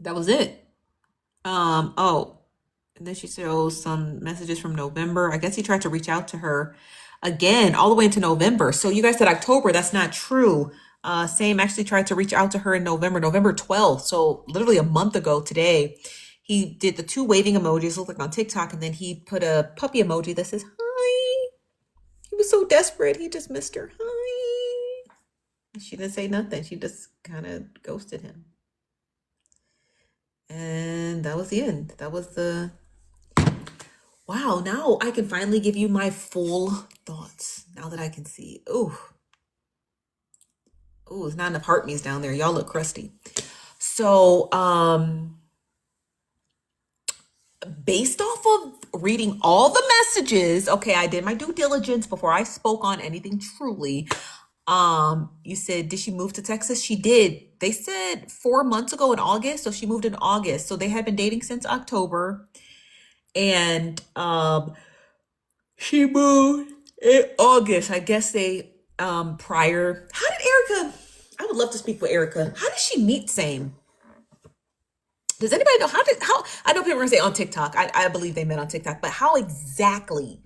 That was it. Oh, and then she shows some messages from November. I guess he tried to reach out to her again all the way into November. So you guys said October. That's not true. Same actually tried to reach out to her in November, November 12th. So literally a month ago today, he did the two waving emojis, look like on TikTok, and then he put a puppy emoji that says hi. He was so desperate. He just missed her. Hi. She didn't say nothing. She just kind of ghosted him. And that was the end. That was the wow. Now I can finally give you my full thoughts. Now that I can see. Oh, there's not enough heart me's down there. Y'all look crusty. So, based off of reading all the messages, okay, I did my due diligence before I spoke on anything truly. You said, did she move to Texas? She did. They said 4 months ago in August, so she moved in August. So they had been dating since October, and she moved in August. I guess they prior. How did Erica? I would love to speak with Erica. How did she meet Same? Does anybody know how I know people are gonna say on TikTok. I believe they met on TikTok, but how exactly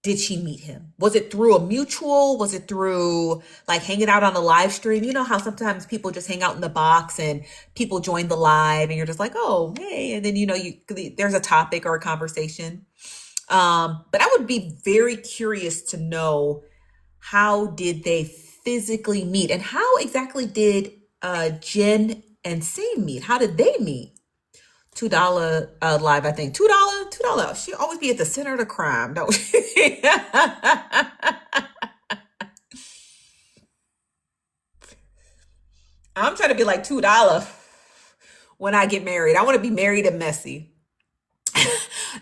did she meet him? Was it through a mutual? Was it through like hanging out on a live stream? You know how sometimes people just hang out in the box and people join the live and you're just like, oh, hey, and then there's a topic or a conversation. But I would be very curious to know how did they physically meet and how exactly did Jen and Same meet? How did they meet? $2 live, I think. $2, $2. She always be at the center of the crime, don't she? I'm trying to be like $2 when I get married. I want to be married and messy.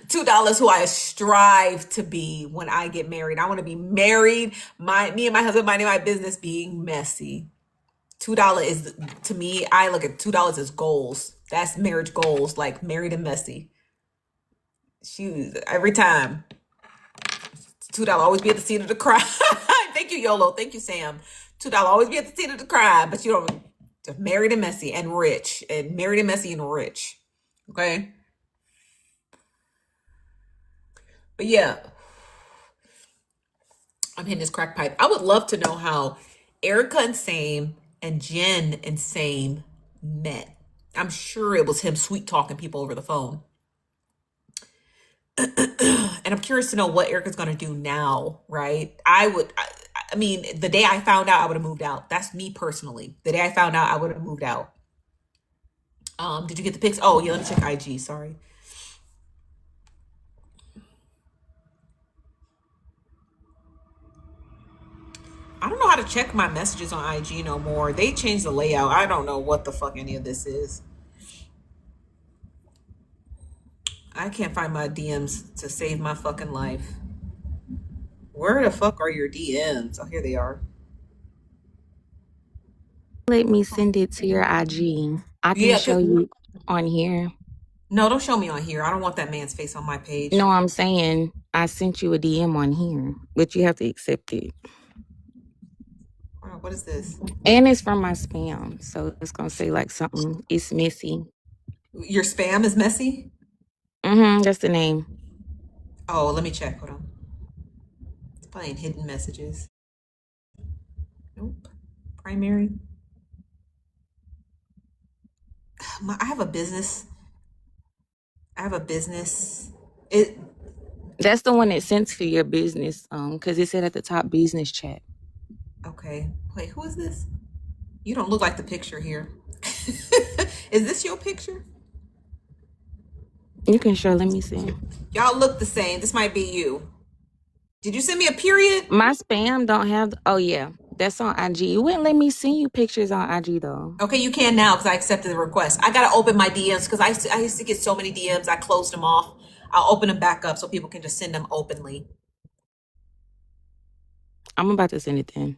$2 who I strive to be when I get married. I want to be married. Me and my husband minding my business being messy. $2 is to me, I look at $2 as goals. That's marriage goals, like married and messy. Shoes every time. $2 always be at the scene of the crime. Thank you, YOLO. Thank you, Sam. $2 always be at the scene of the crime, but you don't just married and messy and rich. And married and messy and rich. Okay. But yeah, I'm hitting this crack pipe. I would love to know how Erica and Same and Jen and Same met. I'm sure it was him sweet talking people over the phone. And I'm curious to know what Erica's gonna do now, right? I mean, the day I found out, I would have moved out. That's me personally. The day I found out, I would have moved out. Did you get the pics? Oh, yeah, let me check IG. Sorry. I don't know how to check my messages on IG no more. They changed the layout. I don't know what the fuck any of this is. I can't find my DMs to save my fucking life. Where the fuck are your DMs? Oh, here they are. Let me send it to your IG. I can Yeah, show you on here. no, don't show me on here. I don't want that man's face on my page. No, I'm saying I sent you a DM on here, but you have to accept it. What is this? And it's from my spam, so it's gonna say like something. It's messy. Your spam is messy? That's the name. Oh, let me check. Hold on. It's probably in hidden messages. Nope. Primary. I have a business. I have a business. It That's the one that sent to your business. Because it said at the top business chat. okay. Wait, who is this? You don't look like the picture here. Is this your picture? You can show. Let me see. Y'all look the same. This might be you. Did you send me a period? My spam don't have. Oh yeah, that's on IG. You wouldn't let me send you pictures on IG though. Okay, you can now because I accepted the request. I gotta open my DMs because I used to get so many DMs. I closed them off. I'll open them back up so people can just send them openly. I'm about to send it then.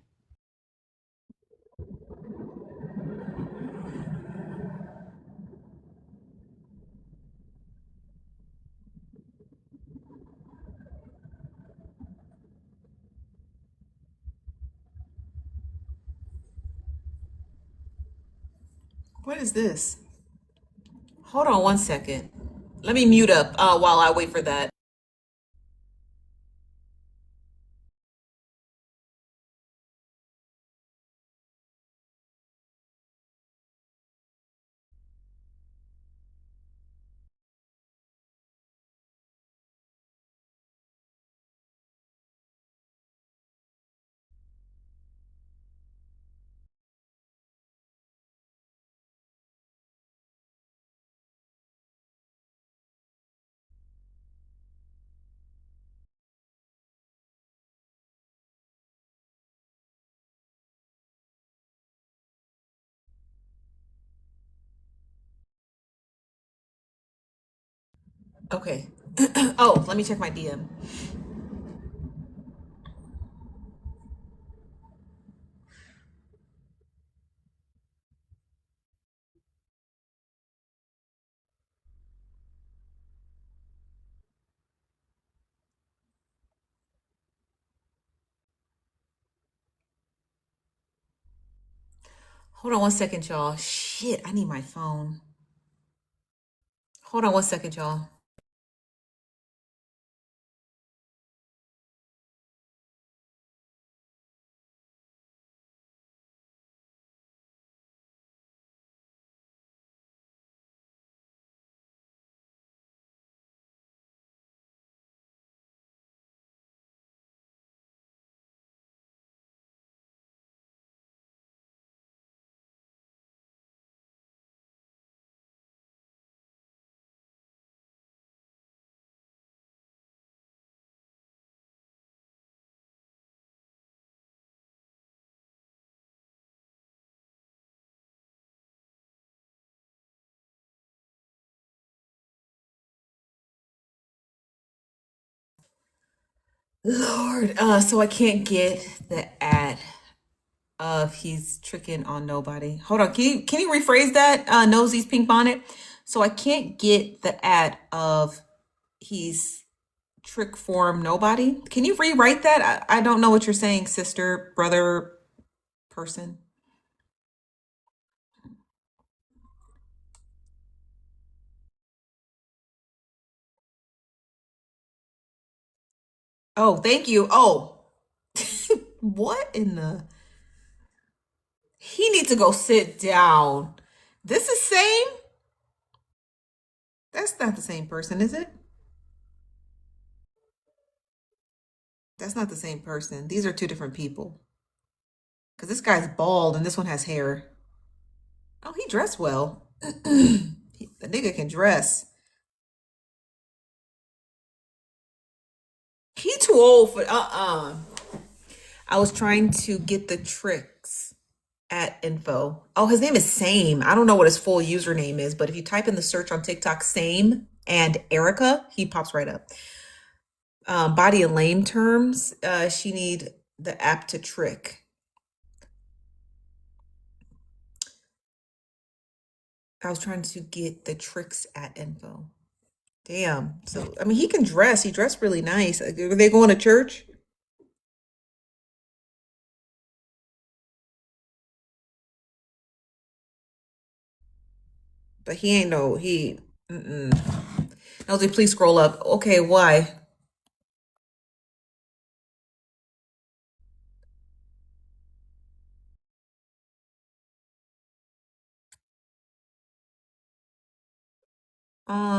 What is this? Hold on one second. Let me mute up while I wait for that. Okay. Oh, let me check my DM. Hold on one second, y'all. Shit, I need my phone. Hold on one second, y'all. Lord, so I can't get the ad of he's tricking on nobody. Hold on, can you rephrase that? Nosy's pink bonnet. So I can't get the ad of he's trick form nobody. Can you rewrite that? I don't know what you're saying, sister, brother, person. Oh, thank you. Oh, what in the? He needs to go sit down. This is same. That's not the same person, is it? That's not the same person. These are two different people. Because this guy's bald and this one has hair. Oh, he dressed well. The nigga can dress. He too old for I was trying to get the tricks at info. Oh, his name is Same. I don't know what his full username is, but if you type in the search on TikTok Same and Erica, he pops right up. Body and lame terms. She need the app to trick. I was trying to get the tricks at info. Damn. So I mean, he can dress. He dressed really nice. Are they going to church? But he ain't no he. Mm-mm. Nosy, please scroll up. Okay, why?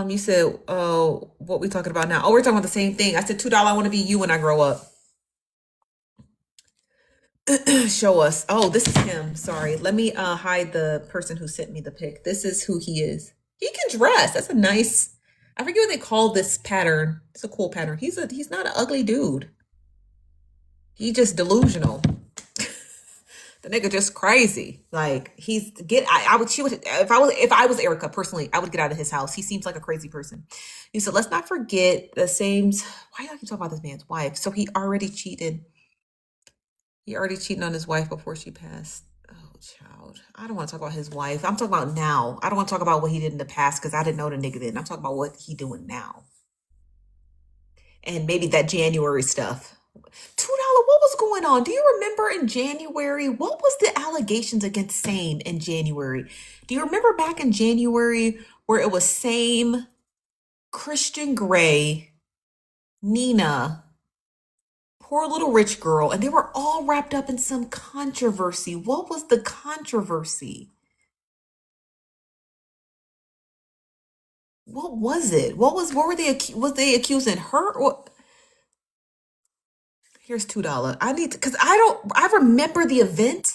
You said, what we talking about now? Oh, we're talking about the same thing. I said $2. I want to be you when I grow up. Show us. Oh, this is him. Sorry. Let me hide the person who sent me the pic. This is who he is. He can dress. That's a nice. I forget what they call this pattern. It's a cool pattern. He's not an ugly dude. He just delusional. The nigga just crazy. Like he's get. I would. She would. If I was Erica personally, I would get out of his house. He seems like a crazy person. He said, let's not forget the same. Why do I keep talking about this man's wife? So he already cheated. He already cheated on his wife before she passed. Oh, child. I don't want to talk about his wife. I'm talking about now. I don't want to talk about what he did in the past because I didn't know the nigga then. I'm talking about what he doing now. And maybe that January stuff. $2, what was going on? Do you remember in January? What was the allegations against Same in January? Do you remember back in January where it was S.A.M.E, Christian Grey, Nina, poor little rich girl, and they were all wrapped up in some controversy. What was the controversy? What was it? What were they was they accusing her or here's $2. I need to because I remember the event.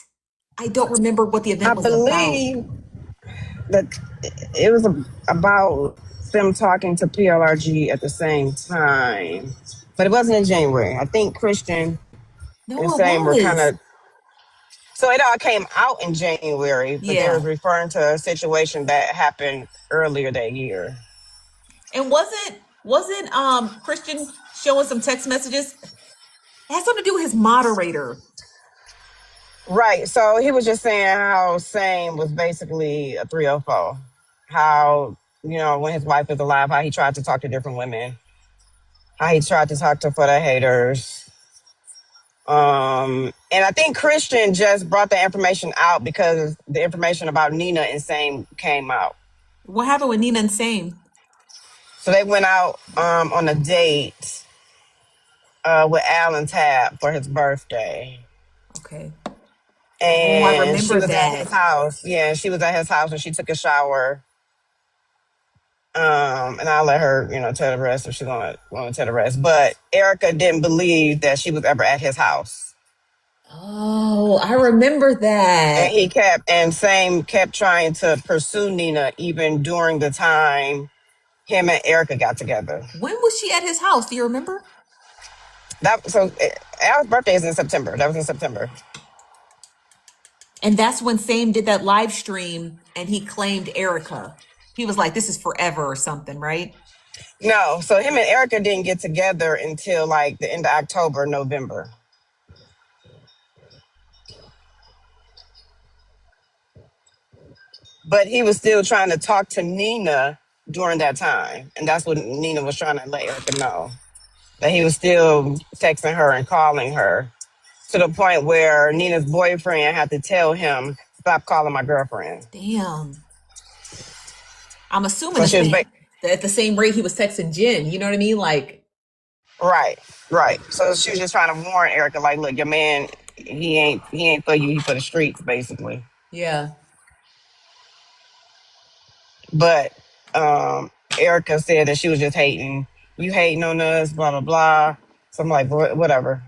I don't remember what the I event was about. believe that it was about them talking to PLRG at the same time, but it wasn't in January. I think Christian and No, it Same were kind was. of. So it all came out in January, but they was Yeah. referring to a situation that happened earlier that year. And wasn't Christian showing some text messages? It has something to do with his moderator. Right. So he was just saying how Same was basically a 304. How, when his wife was alive, how he tried to talk to different women, how he tried to talk to for the haters. And I think Christian just brought the information out because the information about Nina and Same came out. What happened with Nina and Same? So they went out on a date with Alan Tabb for his birthday. Okay. Oh, I And she remember was at his that. house. Yeah, she was at his house and she took a shower. And I'll let her, tell the rest if she want to tell the rest. But Erica didn't believe that she was ever at his house. Oh, I remember And that. Same kept trying to pursue Nina even during the time him and Erica got together. When was she at his house? Do you remember? Al's birthday is in September. That was in September. And that's when Same did that live stream and he claimed Erica. He was like, this is forever or something, right? No, so him and Erica didn't get together until like the end of October, November. But he was still trying to talk to Nina during that time. And that's what Nina was trying to let Erica know. That he was still texting her and calling her to the point where Nina's boyfriend had to tell him, stop calling my girlfriend. Damn. I'm assuming So the she was same at the same rate he was texting Jen. You know what I mean? Like, right, right. So she was just trying to warn Erica, like, look, your man, he ain't for you, he for the streets, basically. yeah. But Erica said that she was just hating. You hating on us, blah blah blah. So I'm like, whatever.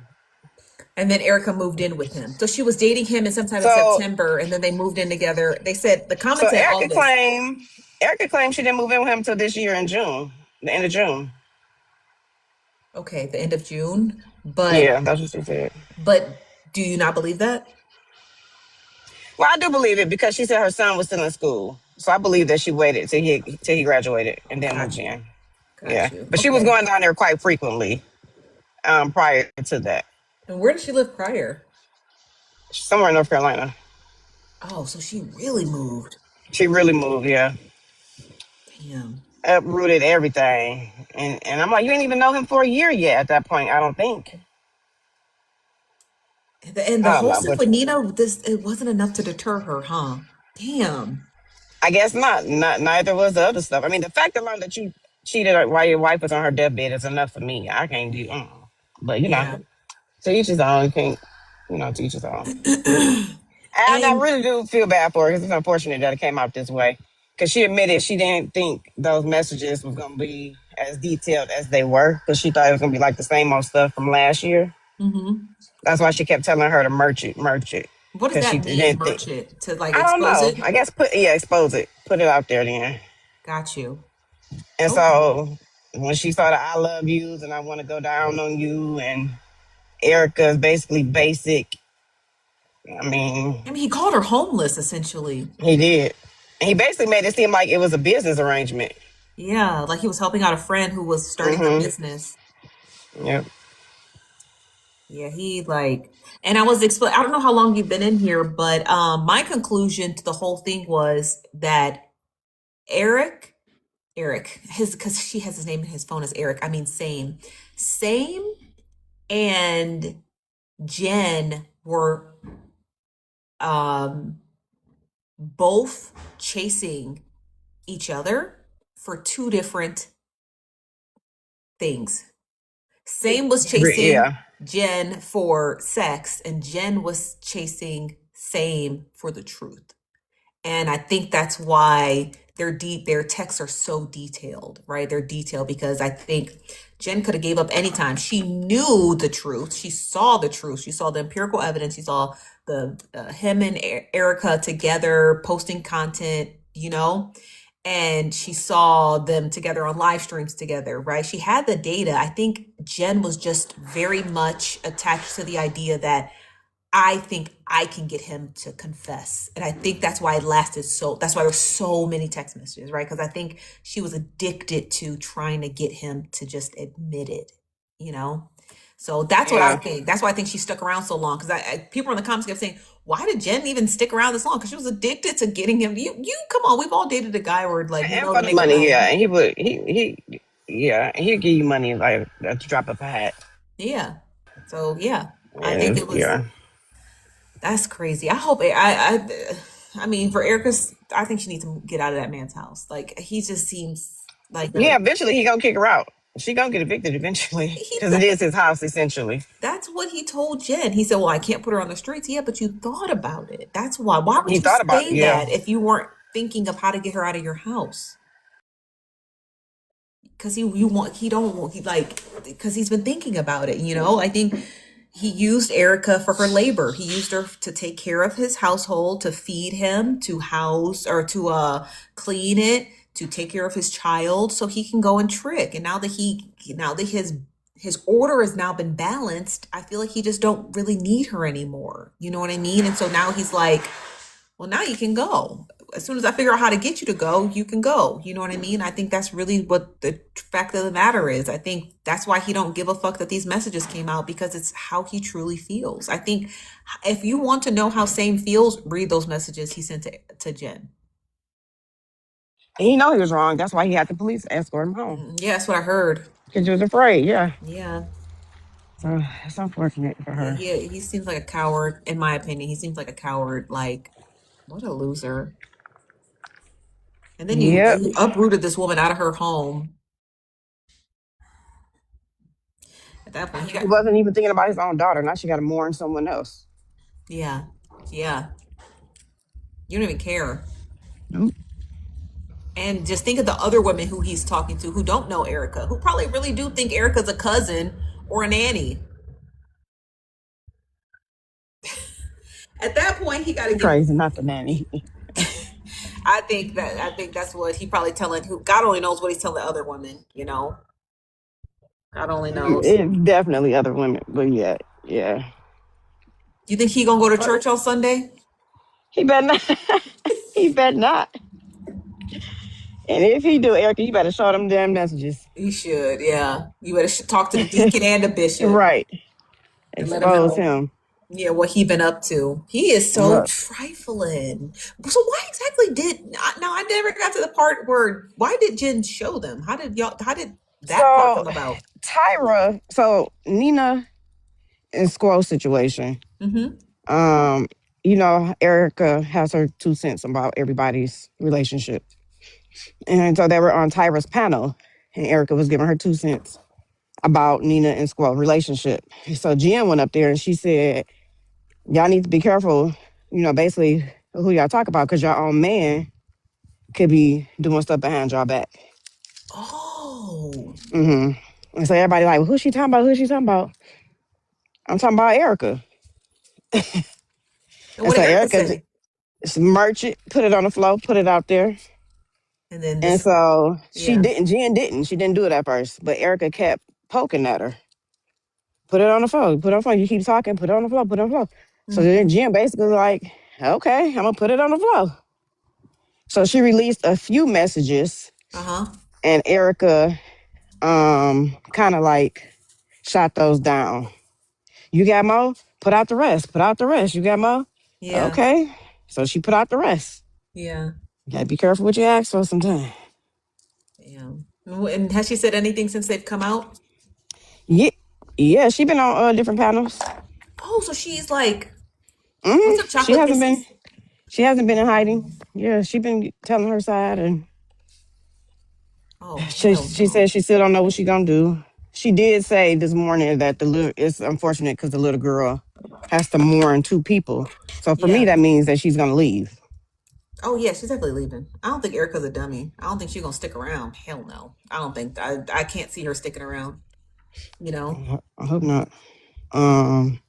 And then Erica moved in with him. So she was dating him in sometime in So September, and then they moved in together. They said the comment so said August. Erica claimed she didn't move in with him until this year in June, the end of June. Okay, the end of June. Yeah, that's what she said. But do you not believe that? Well, I do believe it because she said her son was still in school. So I believe that she waited till he graduated and then moved Got you. in. Got Yeah, you. but she was Okay. going down there quite frequently prior to that. And where did she live prior? Somewhere in North Carolina. Oh, so she really moved. She really moved. Yeah, Damn. uprooted everything, and I'm like, you ain't even know him for a year yet. At that point, I don't think. And the I don't whole know, stuff but with Nina, this it wasn't enough to deter her, huh? Damn. I guess not. Not neither was the other stuff. I mean, the fact alone that you cheated while your wife was on her deathbed is enough for me. I can't do. But Yeah. to each his own. You can't, to each his own. And I And really do feel bad for her because it's unfortunate that it came out this way. Because she admitted she didn't think those messages was going to be as detailed as they were. Because she thought it was going to be like the same old stuff from last year. mhm. That's why she kept telling her to merch it. What does Because she that mean, didn't think. merch it? To like I don't expose know. it? I guess expose it. Put it out there then. Got you. And Okay. so when she saw the I love yous and I want to go down on you and Erica's basically basic. I mean, I mean, he called her homeless essentially. he did. And he basically made it seem like it was a business arrangement. Yeah, like he was helping out a friend who was starting her Mm-hmm. business. Yep. Yeah, he like, and I don't know how long you've been in here, but my conclusion to the whole thing was that Eric, his because she has his name in his phone as Eric. I mean, same, and Jen were um both chasing each other for two different things. S.A.M.E was chasing Yeah. Jen for sex, and Jen was chasing S.A.M.E for the truth. And I think that's why their texts are so detailed, right? They're detailed because I think Jen could have gave up anytime. She knew the truth. She saw the truth. She saw the empirical evidence. She saw the him and Erica together posting content, and she saw them together on live streams together, right? She had the data. I think Jen was just very much attached to the idea that I think I can get him to confess. And I think that's why it lasted that's why there's so many text messages, right? Because I think she was addicted to trying to get him to just admit it, you know? So that's what I Yeah. think. That's why I think she stuck around so long. Because people in the comments kept saying, "Why did Jen even stick around this long?" Because she was addicted to getting him. You come on. We've all dated a guy where like we And know to for the make him money, mad. yeah. And yeah, and he'll give you money like at the drop of a hat. Yeah. So yeah, I think And it was. yeah. That's crazy. I hope I mean, for Erica's, I think she needs to get out of that man's house. Like he just seems like Yeah, eventually he gonna kick her out. She gonna get evicted eventually. he. Because it is his house essentially. That's what he told Jen. He said, "Well, I can't put her on the streets." Yeah, but you thought about it. That's why. Why would He you thought about say yeah. that if you weren't thinking of how to get her out of your house? Because you want he don't want he like because he's been thinking about it. I think he used Erica for her labor. He used her to take care of his household, to feed him, to house or to clean it, to take care of his child, so he can go and trick. And now that his order has now been balanced, I feel like he just don't really need her anymore. You know what I mean? And so now he's like, well, now you can go. As soon as I figure out how to get you to go, you can go. You know what I mean? I think that's really what the fact of the matter is. I think that's why he don't give a fuck that these messages came out, because it's how he truly feels. I think if you want to know how S.A.M.E feels, read those messages he sent to Jen. And he know he was wrong. That's why he had the police escort him home. Yeah, that's what I heard. Because he was afraid, yeah. Yeah. So it's unfortunate for Yeah, her. he seems like a coward, in my opinion. He seems like a coward. Like, what a loser. And then Yep. you uprooted this woman out of her home. At that point, He wasn't even thinking about his own daughter. Now she gotta mourn someone else. yeah, yeah. You don't even care. Nope. And just think of the other women who he's talking to who don't know Erica, who probably really do think Erica's a cousin or a nanny. At that point, he got to give. Crazy, not the nanny. I think that's what he probably telling. Who God only knows what he's telling other women. God only knows. It's definitely other women, but yeah, yeah. You think he gonna go to But church on Sunday? he better not. He better not. And if he do, Erica, you better show them damn messages. He should. Yeah, you better talk to the deacon and the bishop Right. and let him Expose know. him. Yeah, what he been up to. He is so Right. trifling. So why exactly now I never got to the part where why did Jen show them? How did that part So come about? Nina and Squirrel situation. Mm-hmm. Um, Erica has her 2 cents about everybody's relationship. And so they were on Tyra's panel, and Erica was giving her 2 cents about Nina and Squirrel relationship. So Jen went up there and she said, y'all need to be careful, basically who y'all talk about, because your own man could be doing stuff behind y'all back. Oh. Mm-hmm. And so everybody like, well, who's she talking about? Who's she talking about? I'm talking about Erica. And And what so did Erica Erica say? just merch it, put it on the floor, put it out there. And then And this, so yeah. Jen didn't. She didn't do it at first. But Erica kept poking at her. Put it on the phone. Put it on the phone. You keep talking, put it on the floor, put it on the floor. So then Mm-hmm. Jen basically like, okay, I'm gonna put it on the floor. So she released a few messages Uh-huh. and Erica kind of like shot those down. You got more? Put out the rest. Put out the rest. You got more? Yeah. Okay. So she put out the rest. Yeah. You gotta be careful what you ask for sometimes. Yeah. And has she said anything since they've come out? Yeah, yeah, she been on different panels. Oh, so she's like, Hmm. what's up, Chocolate Kisses? She hasn't been in hiding. Yeah, she been telling her side, and Oh, hell She no. said she still don't know what she gonna do. She did say this morning that the little it's unfortunate because the little girl has to mourn two people. So for me, Yeah. that means that she's gonna leave. Oh yeah, she's definitely leaving. I don't think Erica's a dummy. I don't think she's gonna stick around. Hell no. I don't think I can't see her sticking around, you know? I hope not. Um,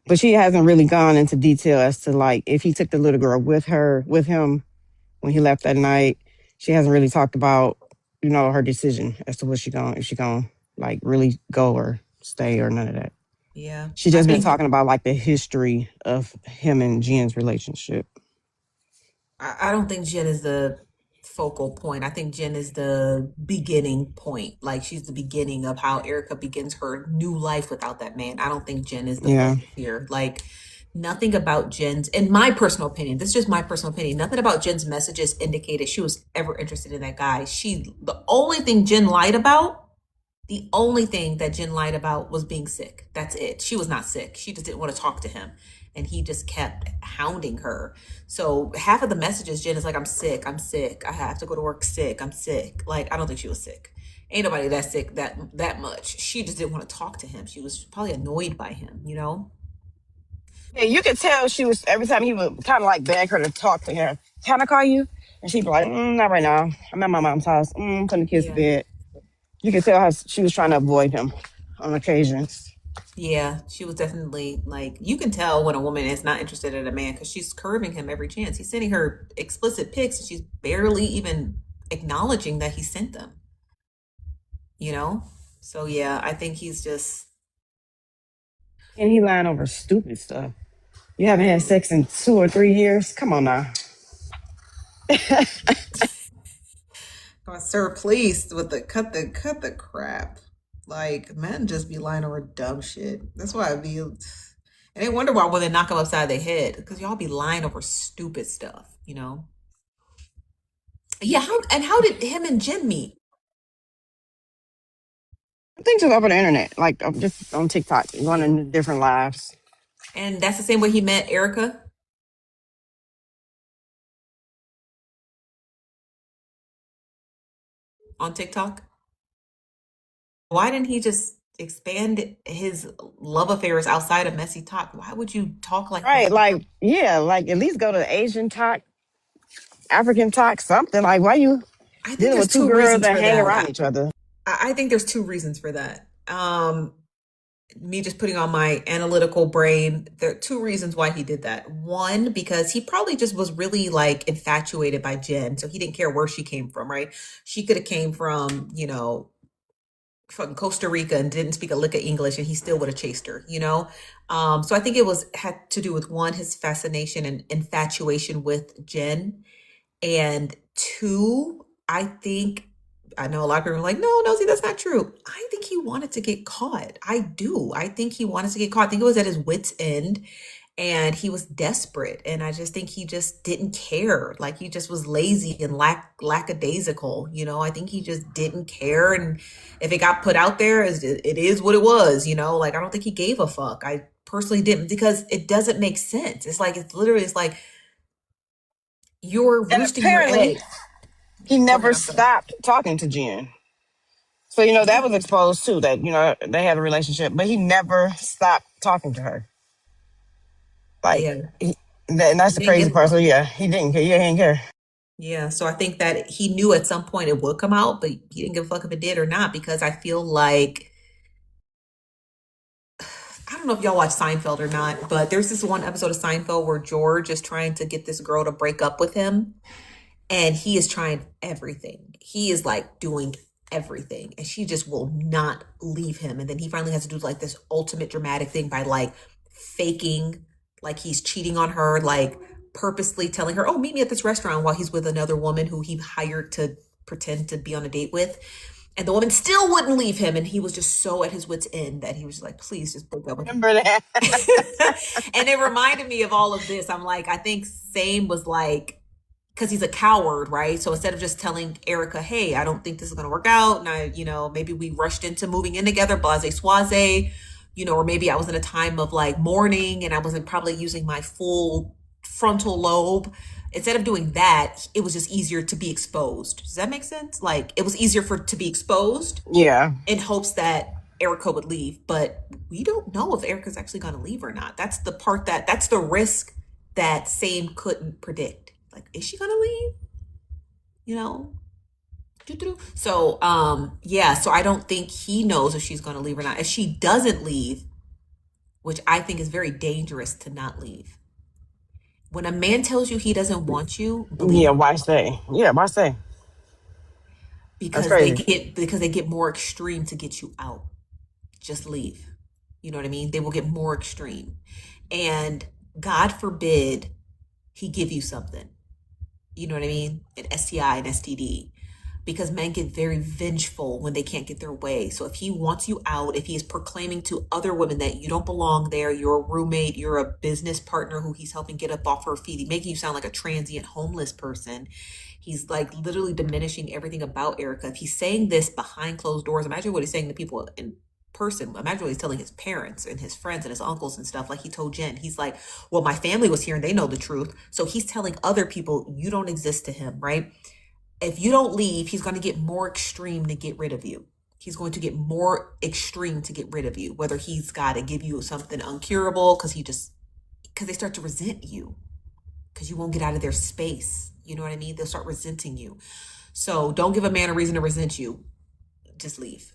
but she hasn't really gone into detail as to like if he took the little girl with him when he left that night. She hasn't really talked about her decision as to what she going if she going like really go or stay or none of that. Yeah. She I just been think talking about like the history of him and Jen's relationship. I don't think Jen is the focal point. I think Jen is the beginning point. Like she's the beginning of how Erica begins her new life without that man. I don't think Jen is the Yeah. focus here. Like nothing about Jen's, in my personal opinion, this is just my personal opinion, nothing about Jen's messages indicated she was ever interested in that guy. The only thing Jen lied about, the only thing that Jen lied about was being sick. That's it. She was not sick. She just didn't want to talk to him. And he just kept hounding her. So half of the messages, Jen is like, I'm sick. I'm sick. I have to go to work sick. I'm sick. Like, I don't think she was sick. Ain't nobody that sick that much. She just didn't want to talk to him. She was probably annoyed by him, you know? Yeah, you could tell she was every time he would kind of like beg her to talk to him. Can I call you? And she'd be like, not right now. I'm at my mom's house. Putting the kids to Yeah. bed. You could tell how she was trying to avoid him on occasions. Yeah, she was definitely like, you can tell when a woman is not interested in a man because she's curving him every chance. He's sending her explicit pics and she's barely even acknowledging that he sent them, you know? So yeah, I think he's just, And he lying over stupid stuff. You haven't had sex in 2 or 3 years? Come on now. oh, sir, please with the cut the crap. Like men just be lying over dumb shit. That's why I be, and they wonder why women knock them upside their head because y'all be lying over stupid stuff, you know? Yeah, how did him and Jen meet? I think just over the internet, like just on TikTok, going in different lives. And that's the same way he met Erica on TikTok. Why didn't he just expand his love affairs outside of messy talk? Why would you talk like that? Right, like, yeah, like at least go to Asian talk, African talk, something. Like, why you I think dealing there's with two two girls reasons that for hang that. around each other? I think there's two reasons for that. Me just putting on my analytical brain, there are two reasons why he did that. One, because he probably just was really like infatuated by Jen, so he didn't care where she came from, right? She could have came from, fucking Costa Rica and didn't speak a lick of English and he still would have chased her, you know? So I think it was had to do with one, his fascination and infatuation with Jen. And two, I know a lot of people are like, no, Nosy, that's not true. I think he wanted to get caught. I do. I think he wanted to get caught. I think it was at his wits' end and he was desperate. And I just think he just didn't care. Like he just was lazy and lackadaisical. You know, I think he just didn't care. And if it got put out there, it is what it was, you know, like I don't think he gave a fuck. I personally didn't because it doesn't make sense. It's like you're And roosting your apparently, eggs. he Go ahead, never I'm sorry. stopped talking to Jen. So, that Yeah. was exposed too, that, they had a relationship, but he never stopped talking to her. Like, Yeah. and that's He the didn't crazy give a part. So, fuck. yeah, he didn't care. Yeah, he didn't care. Yeah. So I think that he knew at some point it would come out, but he didn't give a fuck if it did or not because I feel like I don't know if y'all watch Seinfeld or not, but there's this one episode of Seinfeld where George is trying to get this girl to break up with him. And he is trying everything. He is like doing everything. And she just will not leave him. And then he finally has to do like this ultimate dramatic thing by like faking like he's cheating on her, like purposely telling her, oh, meet me at this restaurant while he's with another woman who he hired to pretend to be on a date with. And the woman still wouldn't leave him. And he was just so at his wits' end that he was just like, please just break up with Remember that? and it reminded me of all of this. I'm like, I think Same was like, because he's a coward, right? So instead of just telling Erica, hey, I don't think this is going to work out. And maybe we rushed into moving in together, blase soise, or maybe I was in a time of like mourning and I wasn't probably using my full frontal lobe. instead of doing that, it was just easier to be exposed. Does that make sense? Like it was easier for to be exposed Yeah. in hopes that Erica would leave, but we don't know if Erica's actually going to leave or not. That's the part that's the risk that S.A.M.E couldn't predict. Like, is she going to leave? You know? So, yeah, so I don't think he knows if she's going to leave or not. If she doesn't leave, which I think is very dangerous to not leave. When a man tells you he doesn't want you, believe Yeah. him Why stay? Yeah. Why stay? That's crazy. because they get more extreme to get you out. Just leave. You know what I mean? They will get more extreme. And God forbid he give you something. You know what I mean? An STI, an STD. Because men get very vengeful when they can't get their way. So if he wants you out, if he is proclaiming to other women that you don't belong there, you're a roommate, you're a business partner who he's helping get up off her feet, he's making you sound like a transient homeless person. He's like literally diminishing everything about Erica. If he's saying this behind closed doors, imagine what he's saying to people in person. Imagine what he's telling his parents and his friends and his uncles and stuff. Like he told Jen, he's like, well, my family was here and they know the truth. So he's telling other people you don't exist to him, right? If you don't leave, he's going to get more extreme to get rid of you. He's going to get more extreme to get rid of you, whether he's got to give you something uncurable because they start to resent you because you won't get out of their space. You know what I mean? They'll start resenting you. So don't give a man a reason to resent you. Just leave,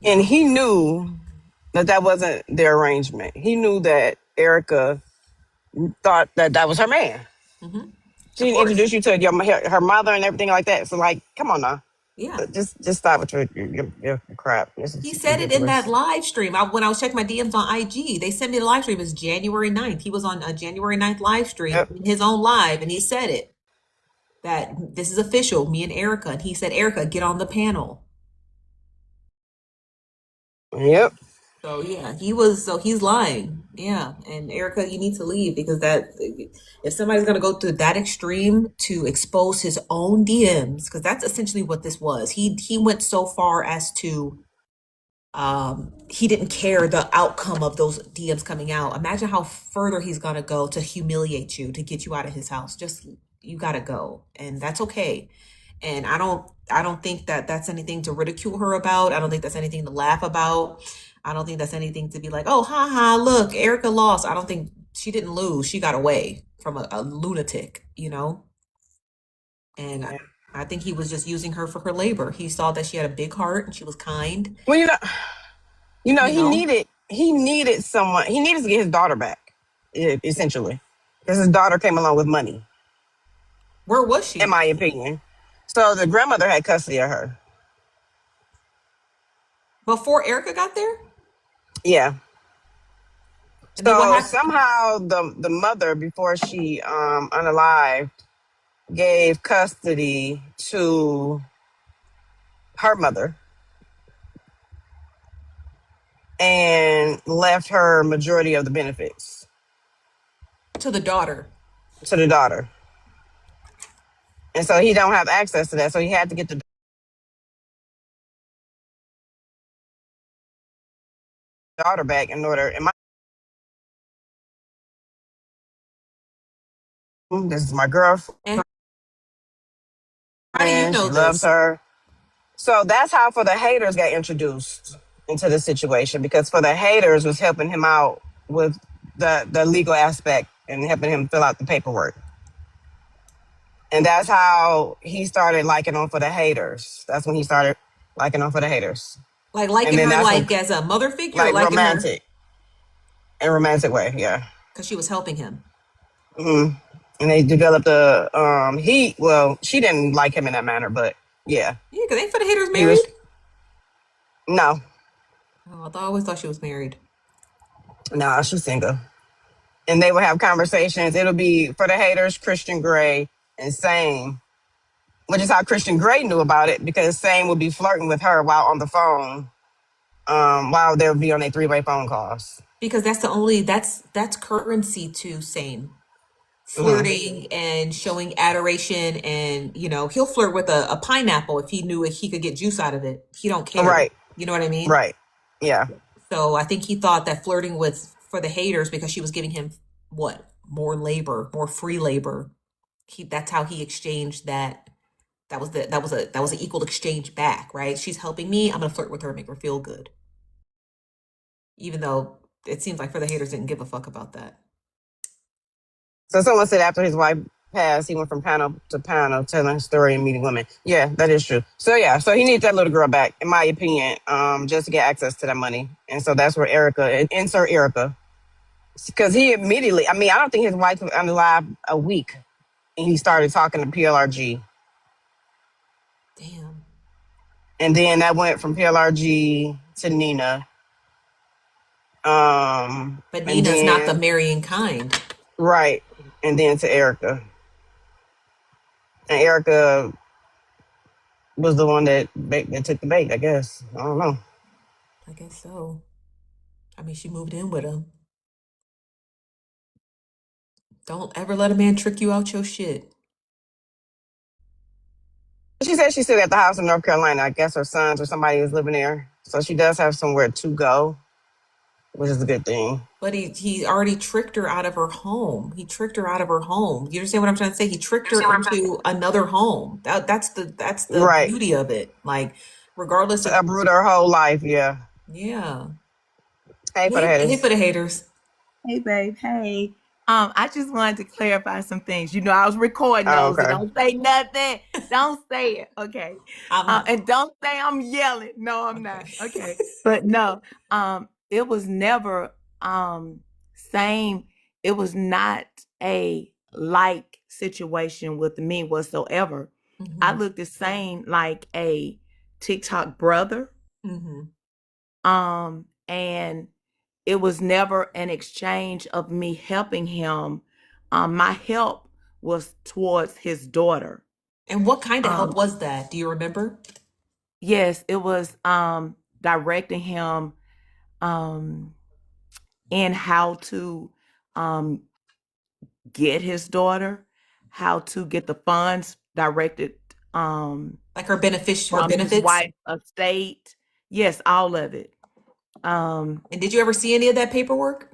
you And know? he knew that that wasn't their arrangement. He knew that Erica thought that that was her man. Mm-hmm. She Of didn't course. introduce you to her mother and everything like that. So, like, come on now. Yeah. Just stop with your crap. This He is said it in that ridiculous. live stream. When I was checking my DMs on IG, they sent me the live stream. It's January 9th. He was on a January 9th live stream Yep. in his own live, and he said it. That this is official, me and Erica. And he said, Erica, get on the panel. Yep. So yeah, so he's lying. Yeah. And Erica, you need to leave because if somebody's gonna go to that extreme to expose his own DMs, because that's essentially what this was. He went so far as to he didn't care the outcome of those DMs coming out. Imagine how further he's gonna go to humiliate you, to get you out of his house. Just you gotta go, and that's okay. And I don't think that that's anything to ridicule her about. I don't think that's anything to laugh about. I don't think that's anything to be like, oh, ha ha, look, Erica lost. I don't think she didn't lose. She got away from a lunatic, you know? And Yeah. I think he was just using her for her labor. He saw that she had a big heart and she was kind, Well, you know? he needed someone. He needed to get his daughter back, essentially, because his daughter came along with money, Where was in she? my opinion. So the grandmother had custody of her. Before Erica got there? Yeah. And then what So happened? somehow the mother, before she unalived, gave custody to her mother and left her majority of the benefits To the daughter. to the daughter. And so he don't have access to that. So he had to get the daughter back in order. And this is my girlfriend. And how do you She know loves this? her. So that's how for the haters got introduced into the situation, because for the haters was helping him out with the legal aspect and helping him fill out the paperwork. And that's how he started liking on for the haters. That's when he started liking on for the haters. Like And liking then her that's when, like as a mother figure or like, liking her romantic, in a romantic way, yeah. because she was helping him? hmm And they developed a well, she didn't like him in that manner, but yeah, Yeah, because ain't for the haters he was married? no, Oh, I always thought she was married. no, she's single. And they would have conversations. It'll be for the haters, Christian Grey and S.A.M.E, which is how Christian Grey knew about it, because S.A.M.E would be flirting with her while on the phone, while they would be on their three-way phone calls. Because that's currency to same. hmm Flirting and showing adoration and he'll flirt with a pineapple if he knew he could get juice out of it. He don't care. Right, You know what I mean? right, yeah. So I think he thought that flirting with for the haters because she was giving him what? More labor, more free labor. That's how he exchanged that. That was an equal exchange back, right? She's helping me. I'm gonna flirt with her, make her feel good, even though it seems like for the haters didn't give a fuck about that. So someone said after his wife passed, he went from panel to panel telling his story and meeting women. Yeah, that is true. So yeah, so he needs that little girl back, in my opinion, just to get access to that money. And so that's where Erica, insert Erica, because he immediately, I mean, I don't think his wife was alive a week, and he started talking to PLRG. Damn. And then that went from PLRG to Nina. But And Nina's not the then marrying kind. right, and then to Erica. And Erica was the one that took the bait, I guess. I don't know. I guess so. I mean, she moved in with him. Don't ever let a man trick you out your shit. She said she's still at the house in North Carolina. I guess her sons or somebody is living there. So she does have somewhere to go, which is a good thing. But he already tricked her out of her home. He tricked her out of her home. You understand what I'm trying to say? He tricked her into another home. That's the Right. beauty of it. Like, regardless To of, uproot her whole life, yeah. yeah. Hey, for the Hey haters. for the haters. Hey, babe. Hey. I just wanted to clarify some things. You know, I was recording Oh, those, so okay. don't say nothing. Don't say it. Okay. I'm And don't say I'm yelling. No, I'm not. okay. Okay. But no, it was never same. It was not a like situation with me whatsoever. I Hmm. looked the same like a TikTok brother. Hmm. And it was never an exchange of me helping him. My help was towards his daughter. And what kind of help Um, was that? Do you remember? yes, it was directing him um, in how to um, get his daughter, how to get the funds directed Like her her from his benefits? wife's estate. Yes, all of it. Um, And did you ever see any of that paperwork?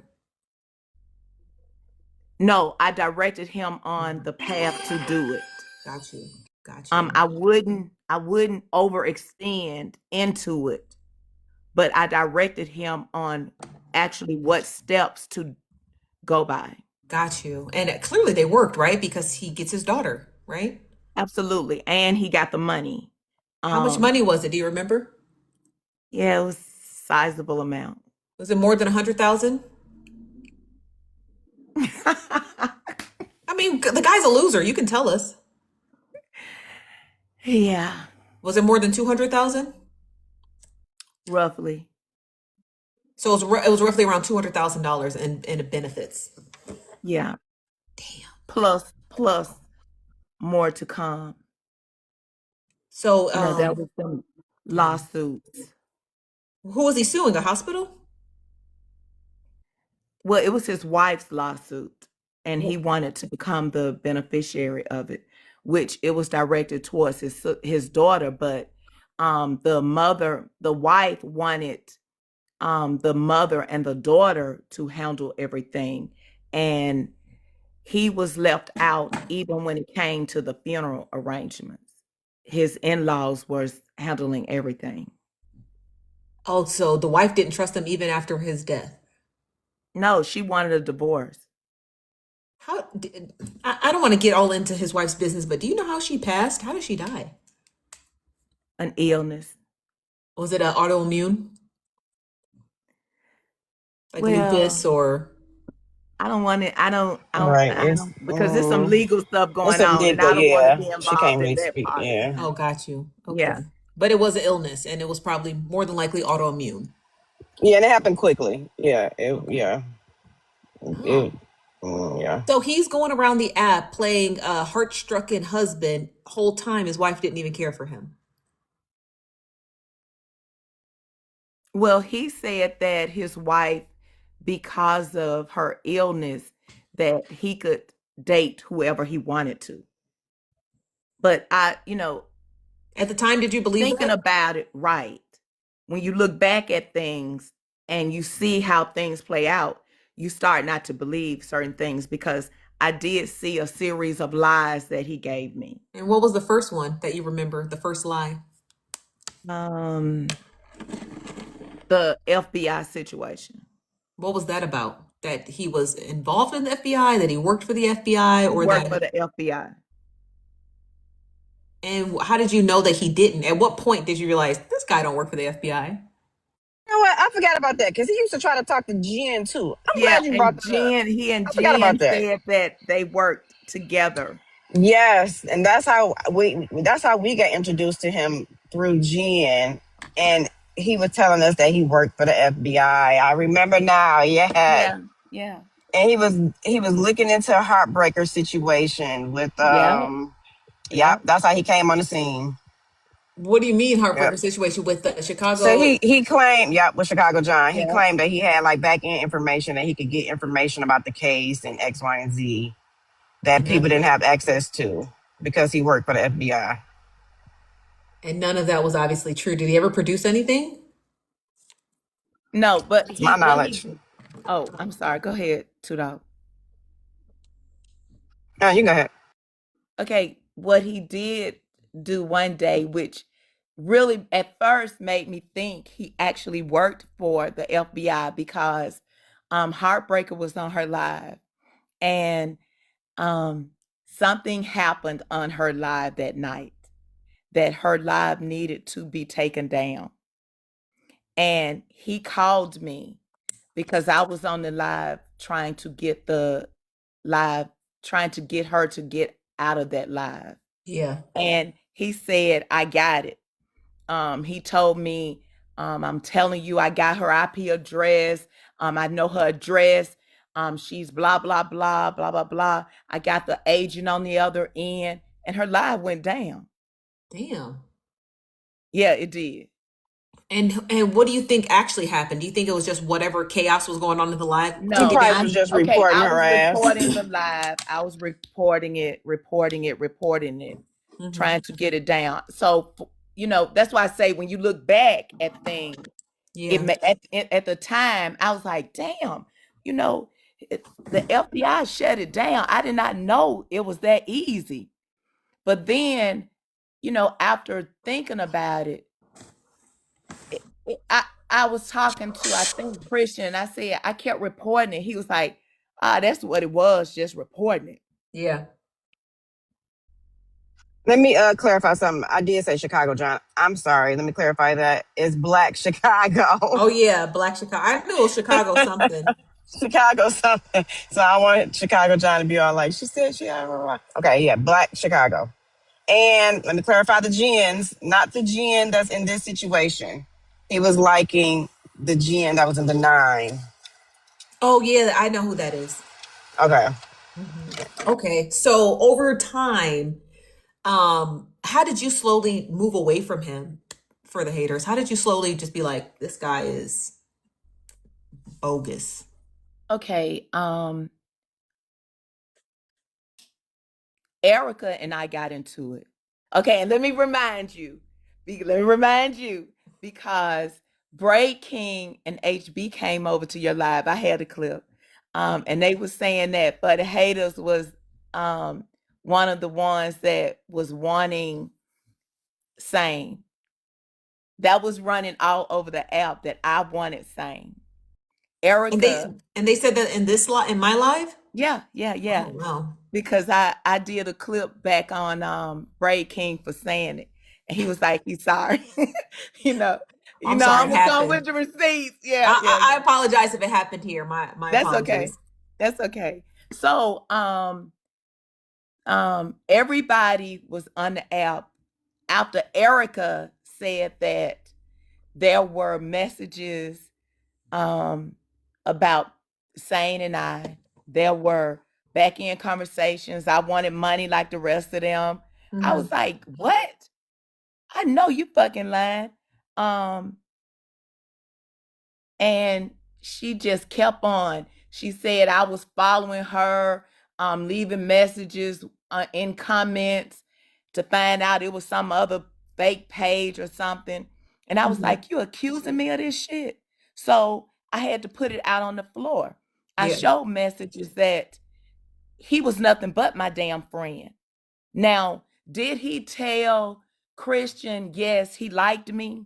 no, I directed him on Mhm. the path to do it. Got you. Got you. I wouldn't overextend into it, but I directed him on actually what steps to go by. Got you. And clearly they worked, right? Because he gets his daughter, right? Absolutely. And he got the money. How much Um, money was it? Do you remember? yeah, it was sizable amount. Was it more than 100,000? I mean, the guy's a loser. You can tell us. Yeah, Was it more than 200,000? roughly. So it was roughly around $200,000 in benefits. Yeah. Damn. Plus more to come. So You know, there was some yeah. lawsuits. Who was he suing? A hospital? Well, it was his wife's lawsuit, and he Wh- wanted to become the beneficiary of it, which it was directed towards his daughter, but the wife wanted the mother and the daughter to handle everything, and he was left out even when it came to the funeral arrangements. His in-laws was handling everything. Oh, so the wife didn't trust him even after his death. No, she wanted a divorce, How did, I don't want to get all into his wife's business, but do you know how she passed? How did she die? an illness. Was it an autoimmune, like Well, lupus or? I don't want to. Right. I don't because there's some legal stuff It's going some on, and legal, I don't want to yeah. be She can't involved in really that speak, part of it. yeah. Oh, got you. Okay. Yeah. But it was an illness and it was probably more than likely autoimmune. Yeah, and it happened quickly. Yeah, Okay. yeah. Oh. It, yeah. So he's going around the app playing a heart-stricken husband whole time his wife didn't even care for him. Well, he said that his wife, because of her illness, that he could date whoever he wanted to. But At the time, did you believe thinking that? about it right, when you look back at things and you see how things play out, you start not to believe certain things because I did see a series of lies that he gave me. And what was the first one that you remember? The first lie? Um, the FBI situation. What was that about? That he was involved in the FBI, that he worked for the FBI, He or worked for that, the FBI. and how did you know that he didn't? At what point did you realize this guy don't work for the FBI? You know what? I forgot about that because he used to try to talk to Jen too. I'm Yeah, glad you brought and that up. He and I forgot Jen about that. said that they worked together. Yes, and that's how we got introduced to him through Jen, and he was telling us that he worked for the FBI. I remember now, yeah. Yeah, yeah, And he was looking into a heartbreaker situation with yeah, yeah, yep, that's how he came on the scene. What do you mean Yep. heartbreaker situation with the So Chicago? he claimed, yep, with Chicago John, he yeah. claimed that he had like back end information that he could get information about the case and X, Y, and Z that And people none, didn't have access to because he worked for the FBI. and none of that was obviously true. Did he ever produce anything? No, but To my what he knowledge. oh, I'm sorry. Go ahead, Tudor. No, you go ahead. Okay, what he did do one day, which really at first made me think he actually worked for the FBI because Heartbreaker was on her live and um something happened on her live that night that her live needed to be taken down. And he called me because I was on the live trying to get the live, trying to get her to get out of that live. Yeah. And he said, I got it. He told me, I'm telling you, I got her IP address. I know her address. She's blah, blah, blah, blah, blah, blah. I got the agent on the other end, and her live went down. Damn. Yeah, it did. And what do you think actually happened? Do you think it was just whatever chaos was going on in the live He took it No, probably down? was just okay, reporting I her was ass. reporting the live. I was reporting it, Hmm. trying to get it down. So, that's why I say when you look back at things, Yeah. at the time, I was like, damn, you know, the FBI shut it down. I did not know it was that easy. But then, after thinking about it, I was talking to, I think, Christian, and I said, I kept reporting it. He was like, that's what it was, just reporting it. Yeah. Let me clarify something. I did say Chicago John. I'm sorry. Let me clarify that. It's Black Chicago. Oh yeah, Black Chicago. I knew it was Chicago something. Chicago something. So I wanted Chicago John to be all like, she said she okay, yeah, Black Chicago. And let me clarify the gens, not the gen that's in this situation. He was liking the gen that was in the nine. Oh yeah, I know who that is. Okay. Hmm. Okay, so over time, how did you slowly move away from him for the haters? How did you slowly just be like, this guy is bogus? Okay, Erica and I got into it. Okay, and let me remind you, because Braid King and HB came over to your live. I had a clip. And they was saying that for the haters was um one of the ones that was wanting same. That was running all over the app that I wanted same. And they Erica, and they said that in this in my live. yeah, yeah, yeah. Oh wow. Because I did a clip back on Braid King for saying it. And he was like, he's sorry. you know, I'm sorry I'm it gonna come with happened. the receipts. Yeah, yeah, I yeah. apologize if it happened here. My That's okay. apologies. That's okay. So everybody was on the app after Erica said that there were messages um about Sane and I. There were back end conversations. I wanted money like the rest of them. I Hmm. was like, what? I know you fucking lying. Um, and she just kept on. She said I was following her, leaving messages in comments to find out it was some other fake page or something. And I was Hmm. like, you accusing me of this shit? So I had to put it out on the floor. I Yeah. showed messages that he was nothing but my damn friend. Now, did he tell Christian, yes, he liked me?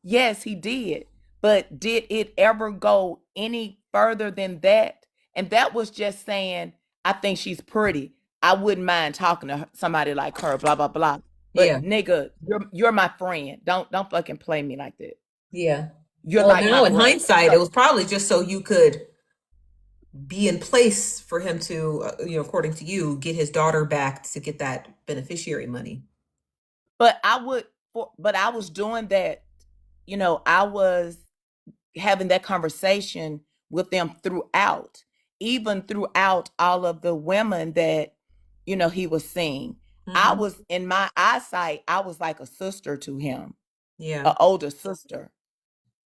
Yes, he did. But did it ever go any further than that? And that was just saying, I think she's pretty. I wouldn't mind talking to somebody like her, blah, blah, blah. Yeah. But nigga, you're my friend. Don't fucking play me like that. Yeah. You're Well, like my now in brother. hindsight, So, it was probably just so you could be in place for him to, according to you, get his daughter back to get that beneficiary money. but I was doing that, I was having that conversation with them throughout, even throughout all of the women that, he was seeing. I Hmm. was, in my eyesight, I was like a sister to him, Yeah. an older sister.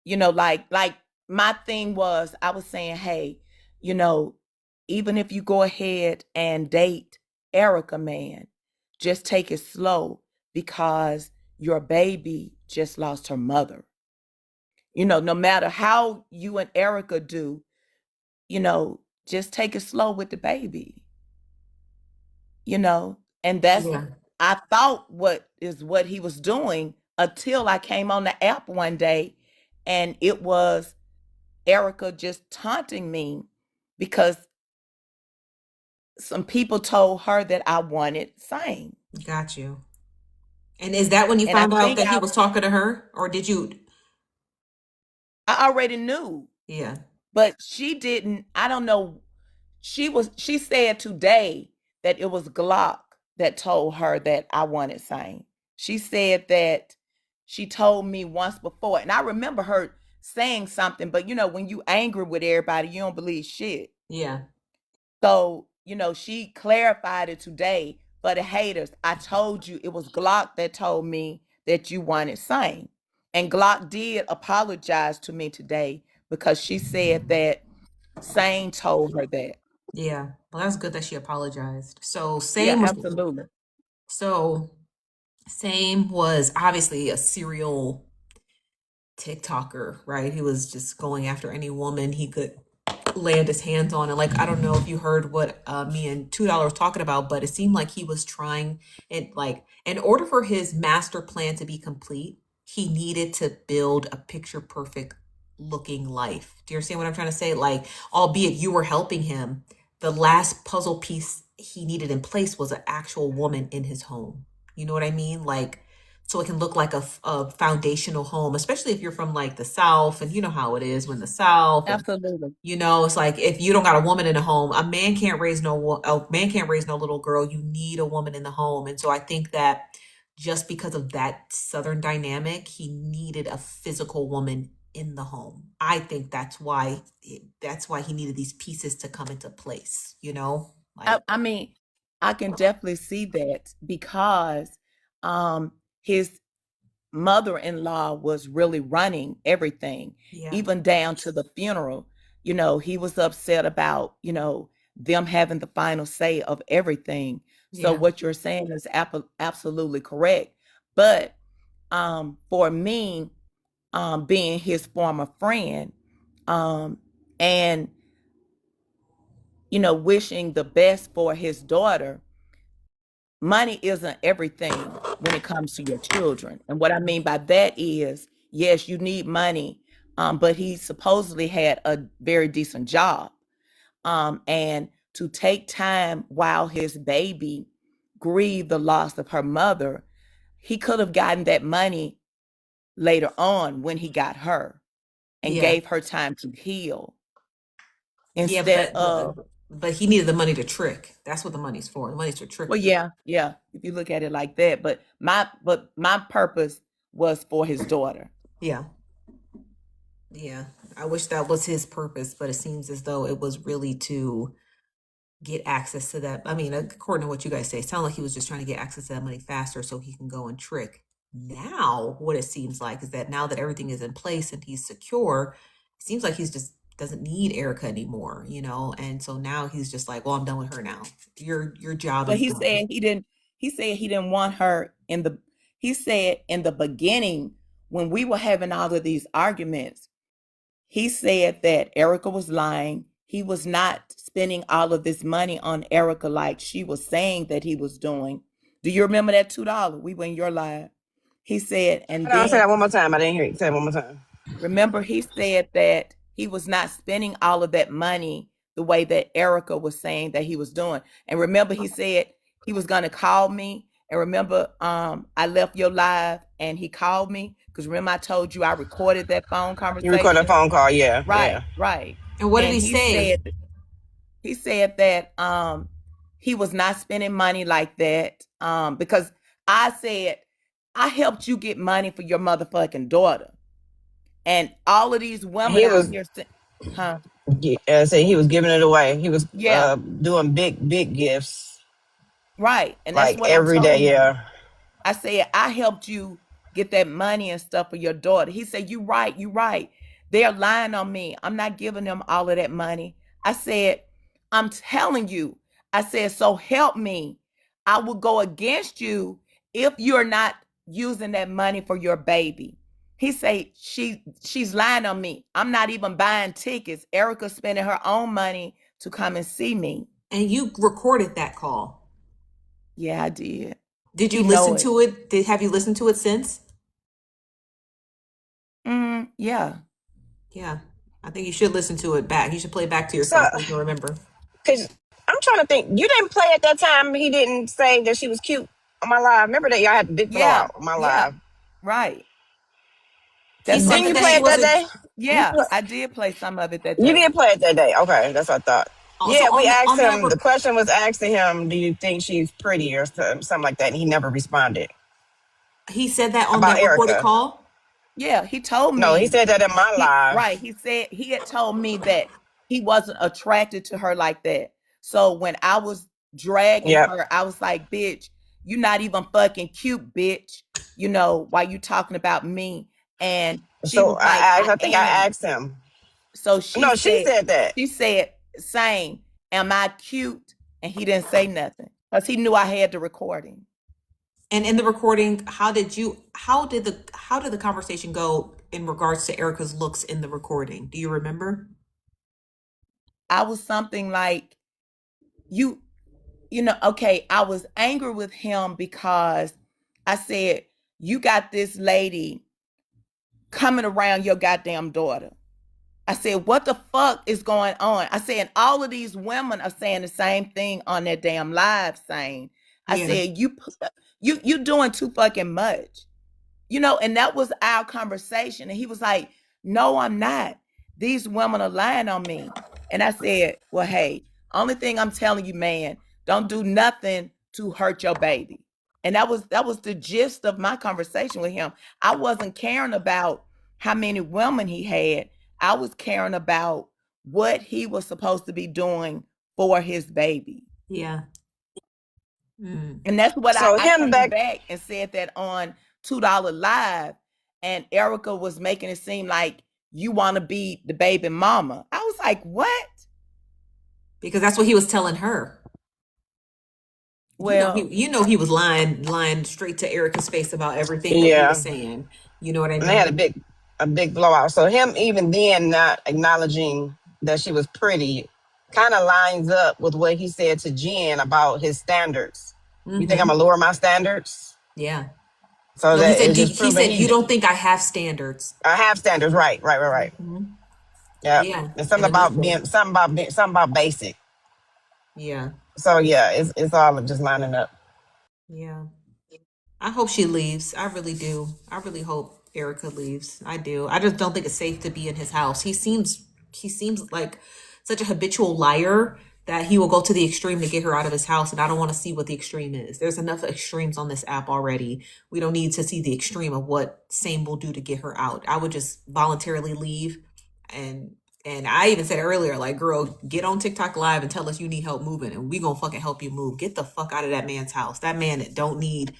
Like my thing was, I was saying, hey, you know, even if you go ahead and date Erica, man, just take it slow because your baby just lost her mother. No matter how you and Erica do, just take it slow with the baby, and that's, Yeah. I thought what he was doing until I came on the app one day and it was Erica just taunting me because some people told her that I wanted same. Got you. And is that when you And I found out think that he was talking to her, or did you? I already knew, Yeah. but she didn't. I don't know. She said today that it was Glock that told her that I wanted same. She said that she told me once before. And I remember her saying something, but when you angry with everybody, you don't believe shit. Yeah. So, she clarified it today for the haters. I told you it was Glock that told me that you wanted same. And Glock did apologize to me today because she said that Sane told her that. Yeah. Well, that's good that she apologized. So Yeah, same was absolutely. so same was obviously a serial TikToker, right? He was just going after any woman he could land his hands on. And like, I don't know if you heard what me and $2 talking about, but it seemed like he was trying it, like, in order for his master plan to be complete, he needed to build a picture perfect looking life. Do you understand what I'm trying to say? Like, albeit you were helping him, the last puzzle piece he needed in place was an actual woman in his home. You know what I mean? Like, so it can look like a foundational home, especially if you're from like the South, and you know how it is when the South, and Absolutely. it's like if you don't got a woman in the home, a man can't raise no little girl. You need a woman in the home. And so I think that just because of that Southern dynamic, he needed a physical woman in the home. I think that's why he needed these pieces to come into place, I, like, I mean, I can definitely see that because his mother-in-law was really running everything, yeah, even down to the funeral. He was upset about, them having the final say of everything. So yeah, what you're saying is absolutely correct. But for me, being his former friend, um, and wishing the best for his daughter, money isn't everything when it comes to your children. And what I mean by that is, yes, you need money, but he supposedly had a very decent job. And to take time while his baby grieved the loss of her mother, he could have gotten that money later on when he got her and yeah. gave her time to heal Yeah, but instead of, he needed the money to trick. That's what the money's for. The money's to trick well, you. yeah, if you look at it like that. But my purpose was for his daughter. Yeah. Yeah. I wish that was his purpose, but it seems as though it was really to get access to that. I mean, according to what you guys say, it sounds like he was just trying to get access to that money faster so he can go and trick. Now, what it seems like is that now that everything is in place and he's secure, it seems like he's just doesn't need Erica anymore, and so now he's just like, well, I'm done with her now. Your job But is he done. said he didn't want her he said in the beginning when we were having all of these arguments, he said that Erica was lying. he was not spending all of this money on Erica like she was saying that he was doing. Do you remember that $2? We were in your live. He said, and Hold on, say then that one more time. I didn't hear you. Say it one more time. remember, he said that he was not spending all of that money the way that Erica was saying that he was doing. And remember, he said he was going to call me. And remember, I left your live and he called me because remember I told you I recorded that phone You recorded a conversation. phone call, yeah, Right, yeah. right. And what did And he say? he said that he was not spending money like that because I said I helped you get money for your motherfucking daughter. And all of these women He out was here, huh? say he was giving it away. He was Yeah, doing big gifts right. And that's like what I every told day, him. yeah. I said, I helped you get that money and stuff for your daughter. He said, you right, you right. They're lying on me. I'm not giving them all of that money. I said, I'm telling you. I said, so help me. I will go against you if you're not using that money for your baby. He said, she's lying on me. I'm not even buying tickets. Erica's spending her own money to come and see me. And you recorded that call. Yeah, I did. Did you He know listen it. to it? Have you listened to it since? Yeah. Yeah. I think you should listen to it back. You should play it back to So, yourself so you can remember. cause I'm trying to think. You didn't play at that time. He didn't say that she was cute on my live. Remember that y'all had the big Yeah. blowout on my Yeah. live. Right. He That's what said I'm Didn't you that play she it saying. that wasn't. day? You Yeah, pl- I did play some of it that you day. did play it that day. Okay, that's what I thought. Also, Yeah, we asked on that him. The question was asked to him, "Do you think she's pretty or something like that?" And he never responded he said that on about that recorded Erica. call. Yeah, he told No, he me. said that in my live. He said he had told me that he wasn't attracted to her like that. So when I was dragging Yep. her, I was like, bitch, you not even fucking cute, bitch. You know, why you talking about me? And she So was like, I asked. I I think I am. asked him. So No, she said that. she said, same, am I cute? And he didn't say nothing because he knew I had the recording. And in the recording, how did the conversation go in regards to Erica's looks in the recording? Do you remember? I was something like, you, okay, I was angry with him because I said, you got this lady coming around your goddamn daughter. I said, what the fuck is going on? I said, and all of these women are saying the same thing on their damn live saying, I Yeah. said, you doing too fucking much. And that was our conversation. And he was like, no, I'm not. These women are lying on me. And I said, well, hey, only thing I'm telling you, man, don't do nothing to hurt your baby. And that was the gist of my conversation with him. I wasn't caring about how many women he had. I was caring about what he was supposed to be doing for his baby. Yeah. Mm. And that's what So I him came back. back and said that on $2 Live. And Erica was making it seem like you want to be the baby mama. I was like, what? Because that's what he was telling her. Well, You know he was lying straight to Erica's face about everything that he was Yeah, saying. You know what I and they had mean? a big blowout. So him even then not acknowledging that she was pretty kind of lines up with what he said to Jen about his standards. You think I'm Mm-hmm. gonna lower my standards? Yeah. So No, he that said it's just he proving said you don't think I have standards. I have standards. Right. Hmm. Yeah, Yeah. and And something about basic. yeah. So yeah, it's all just lining up. Yeah. I hope she leaves. I really do. I really hope Erica leaves. I do. I just don't think it's safe to be in his house. He seems like such a habitual liar that he will go to the extreme to get her out of his house, and I don't want to see what the extreme is. There's enough extremes on this app already. We don't need to see the extreme of what S.A.M.E will do to get her out. I would just voluntarily leave, and I even said earlier, like, girl, get on TikTok live and tell us you need help moving, and we gonna fucking help you move. Get the fuck out of that man's house. That man don't need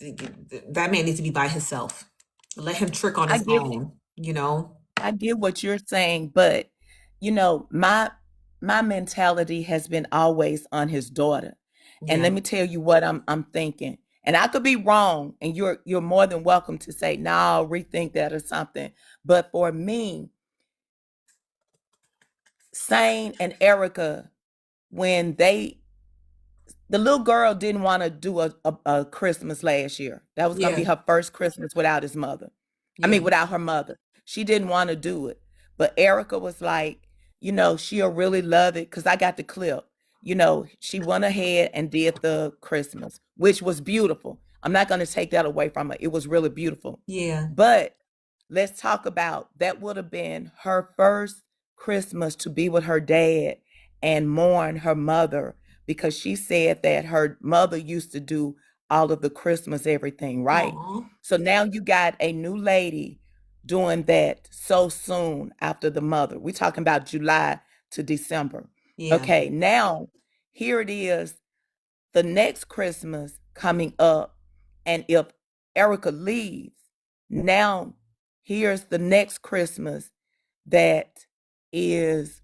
that man needs to be by himself. Let him trick on I his get own, you know? I get what you're saying, but my mentality has been always on his daughter. And Yeah. let me tell you what I'm thinking. And I could be wrong, and you're more than welcome to say, no, rethink that or something. But for me, Sane and Erica, when the little girl didn't want to do a Christmas last year. That was going to be Yeah, her first Christmas without his mother. I yeah, mean, without her mother. She didn't want to do it. But Erica was like, she'll really love it because I got the clip. She went ahead and did the Christmas, which was beautiful. I'm not going to take that away from her. It was really beautiful. yeah. But let's talk about that would have been her first Christmas to be with her dad and mourn her mother because she said that her mother used to do all of the Christmas everything, right? Aw. So now you got a new lady doing that so soon after the mother. We're talking about July to December. Yeah. Okay, now here it is, the next Christmas coming up. And if Erica leaves, now here's the next Christmas that is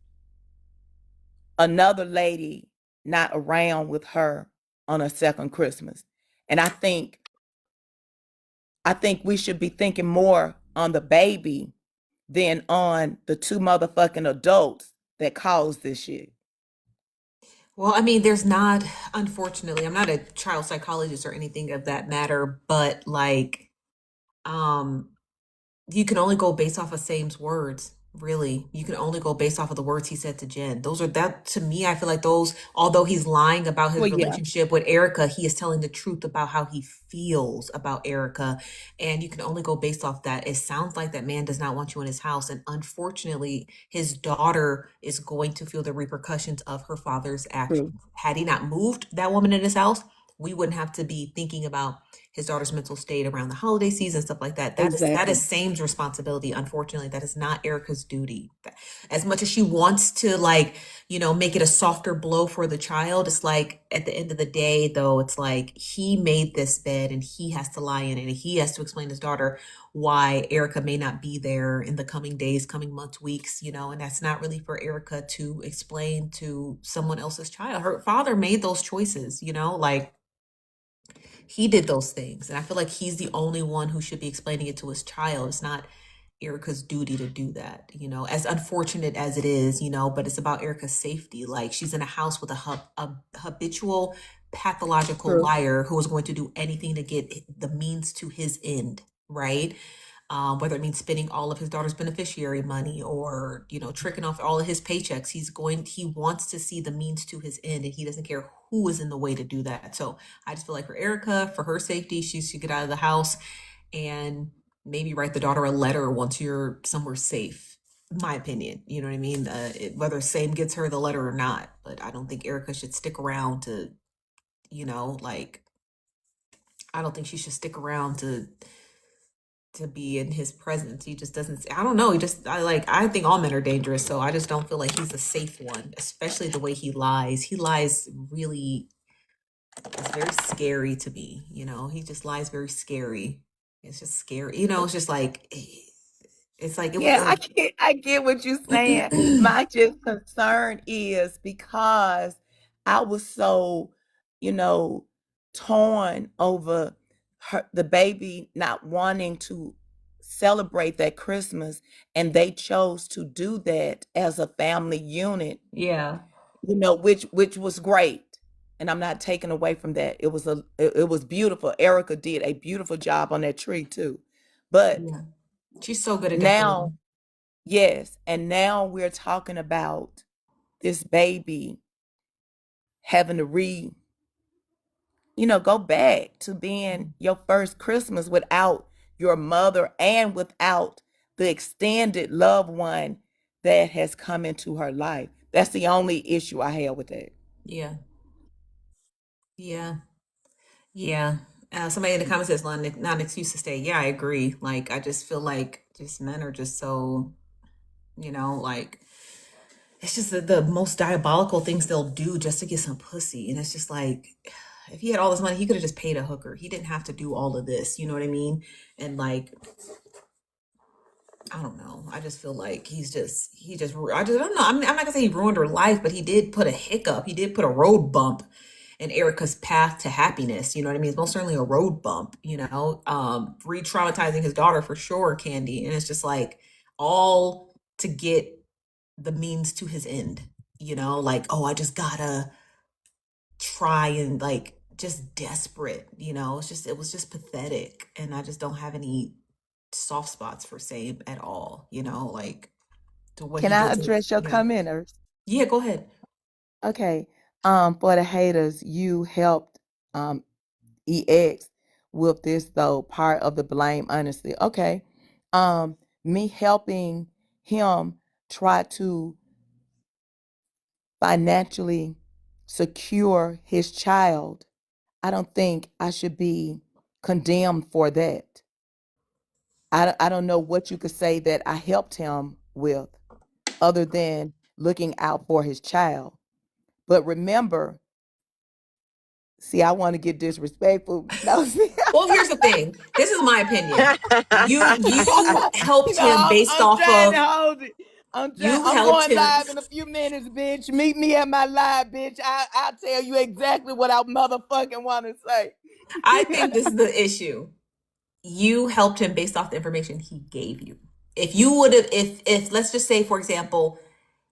another lady not around with her on a second Christmas. And I think we should be thinking more on the baby than on the two motherfucking adults that caused this shit. Well, I mean, there's not, unfortunately, I'm not a child psychologist or anything of that matter, but like, um, you can only go based off of Same's words, really. You can only go based off of the words he said to Jen. Those are that to me, I feel like those, although he's lying about Well, his yeah, relationship with Erica, he is telling the truth about how he feels about Erica. And you can only go based off that. It sounds like that man does not want you in his house. And unfortunately, his daughter is going to feel the repercussions of her father's true. actions. Had he not moved that woman in his house, we wouldn't have to be thinking about his daughter's mental state around the holiday season, stuff like that. That is Exactly. Same's responsibility. Unfortunately, that is not Erica's duty. As much as she wants to like, make it a softer blow for the child, it's like at the end of the day, though, it's like he made this bed and he has to lie in it and he has to explain to his daughter why Erica may not be there in the coming days, coming months, weeks, and that's not really for Erica to explain to someone else's child. Her father made those choices, like he did those things. And I feel like he's the only one who should be explaining it to his child. It's not Erica's duty to do that, as unfortunate as it is, but it's about Erica's safety. Like she's in a house with a habitual pathological True. liar who is going to do anything to get the means to his end, right? Whether it means spending all of his daughter's beneficiary money or, tricking off all of his paychecks. He wants to see the means to his end and he doesn't care who is in the way to do that. So I just feel like for Erica, for her safety, she should get out of the house and maybe write the daughter a letter once you're somewhere safe. My opinion, you know what I mean? Whether Same gets her the letter or not, but I don't think Erica should stick around to, like, I don't think she should stick around to be in his presence. He just doesn't, I don't know. I think all men are dangerous. So I just don't feel like he's a safe one, especially the way he lies. He lies really, it's very scary to me. He just lies very scary. It's just scary. It's just like, it's like, Yeah, I get what you're saying. My just concern is because I was so, you know, torn over the baby not wanting to celebrate that Christmas, and they chose to do that as a family unit, yeah, which was great. And I'm not taking away from that. It was beautiful. Erica did a beautiful job on that tree too. But yeah. She's so good at now, decorating. yes, and now we're talking about this baby having to go back to being your first Christmas without your mother and without the extended loved one that has come into her life. That's the only issue I have with that. Yeah, yeah, yeah. Somebody in the comments says not an excuse to stay. Yeah, I agree. Like, I just feel like just men are just so, like it's just the most diabolical things they'll do just to get some pussy. And it's just like, if he had all this money, he could have just paid a hooker. He didn't have to do all of this. You know what I mean? And like, I don't know. I just feel like I just don't know. I'm not gonna say he ruined her life, but he did put a hiccup. He did put a road bump in Erica's path to happiness. You know what I mean? It's most certainly a road bump, re-traumatizing his daughter for sure, Candy. And it's just like all to get the means to his end, like, oh, I just gotta try and like just desperate, it was just pathetic. And I just don't have any soft spots for Same at all, like to what Can he I did to, address your yeah. commenters? Yeah, go ahead. Okay. For the haters, you helped EX with this though part of the blame, honestly. Okay. Me helping him try to financially secure his child, I don't think I should be condemned for that. I don't know what you could say that I helped him with other than looking out for his child. But remember, see, I want to get disrespectful. No, see, Well, here's the thing. This is my opinion. You helped him based I'm off trying to of hold it. you I'm helped going him. live in a few minutes, bitch. Meet me at my live, bitch. I'll tell you exactly what I motherfucking want to say. I think this is the issue. You helped him based off the information he gave you. If you would have, if let's just say, for example,